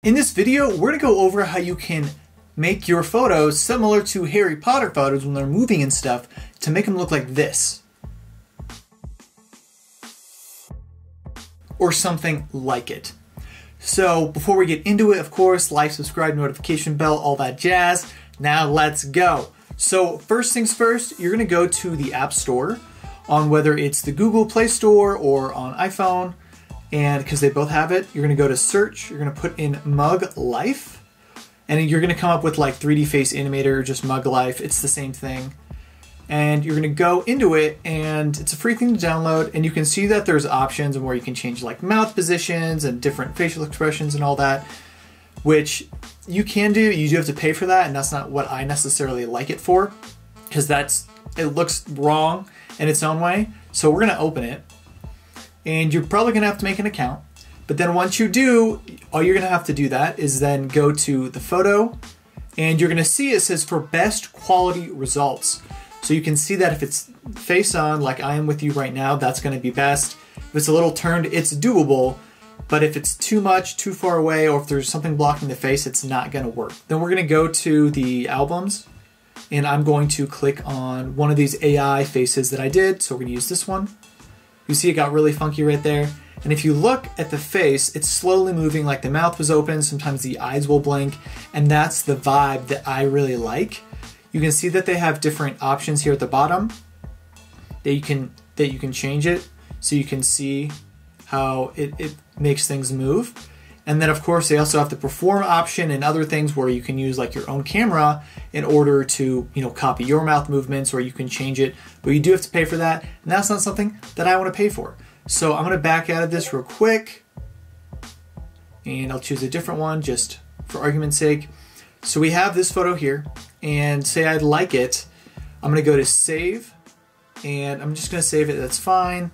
In this video, we're going to go over how you can make your photos similar to Harry Potter photos when they're moving and stuff to make them look like this. Or something like it. So before we get into it, of course, like, subscribe, notification bell, all that jazz. Now let's go. So first things first, you're going to go to the App Store on whether it's the Google Play Store or on iPhone. And because they both have it, you're going to go to search, you're going to put in Muglife, and you're going to come up with like 3D Face Animator or just Muglife. It's the same thing. And you're going to go into it, and it's a free thing to download, and you can see that there's options and where you can change like mouth positions and different facial expressions and all that, which you can do. You do have to pay for that, and that's not what I necessarily like it for, because it looks wrong in its own way. So we're going to open it. And you're probably going to have to make an account. But then once you do, all you're going to have to do that is then go to the photo, and you're going to see it says for best quality results. So you can see that if it's face on, like I am with you right now, that's going to be best. If it's a little turned, it's doable. But if it's too much, too far away, or if there's something blocking the face, it's not going to work. Then we're going to go to the albums, and I'm going to click on one of these AI faces that I did. So we're going to use this one. You see it got really funky right there. And if you look at the face, it's slowly moving, like the mouth was open, sometimes the eyes will blink, and that's the vibe that I really like. You can see that they have different options here at the bottom that you can change it so you can see how it makes things move. And then of course they also have the perform option and other things where you can use like your own camera in order to, copy your mouth movements, or you can change it, but you do have to pay for that, and that's not something that I want to pay for. So I'm going to back out of this real quick, and I'll choose a different one just for argument's sake. So we have this photo here, and say I'd like it, I'm going to go to save, and I'm just going to save it. That's fine.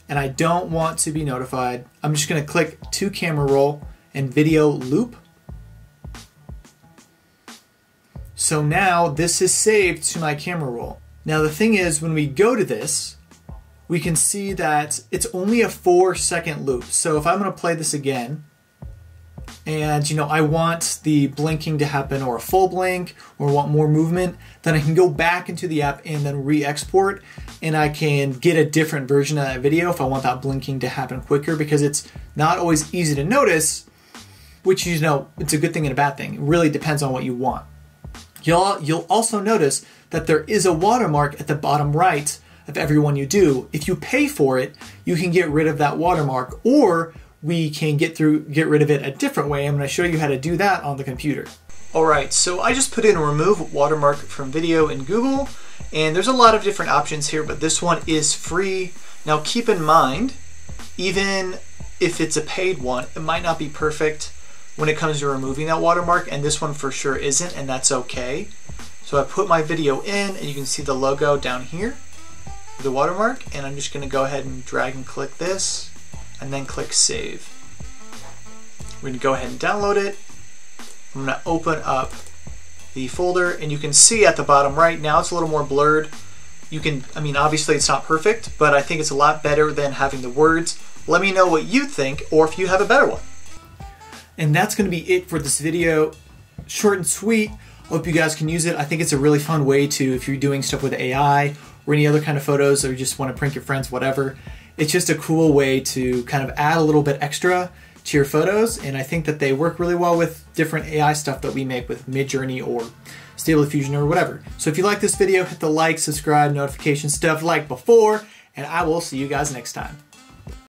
And I don't want to be notified. I'm just going to click to camera roll and video loop. So now this is saved to my camera roll. Now the thing is, when we go to this, we can see that it's only a 4-second loop. So if I'm going to play this again, and I want the blinking to happen, or a full blink, or want more movement, then I can go back into the app and then re-export, and I can get a different version of that video if I want that blinking to happen quicker, because it's not always easy to notice, which it's a good thing and a bad thing. It really depends on what you want. You'll also notice that there is a watermark at the bottom right of every one you do. If you pay for it, you can get rid of that watermark, or we can get rid of it a different way. I'm going to show you how to do that on the computer. Alright, so I just put in remove watermark from video in Google, and there's a lot of different options here, but this one is free. Now keep in mind, even if it's a paid one, it might not be perfect when it comes to removing that watermark, and this one for sure isn't, and that's okay. So I put my video in, and you can see the logo down here, the watermark, and I'm just going to go ahead and drag and click this, and then click save. We're going to go ahead and download it. I'm going to open up the folder, and you can see at the bottom right now it's a little more blurred. Obviously it's not perfect, but I think it's a lot better than having the words. Let me know what you think, or if you have a better one. And that's going to be it for this video. Short and sweet. Hope you guys can use it. I think it's a really fun way to, if you're doing stuff with AI or any other kind of photos, or you just want to prank your friends, whatever. It's just a cool way to kind of add a little bit extra to your photos, and I think that they work really well with different AI stuff that we make with Midjourney or Stable Diffusion or whatever. So if you like this video, hit the like, subscribe, notification stuff like before, and I will see you guys next time.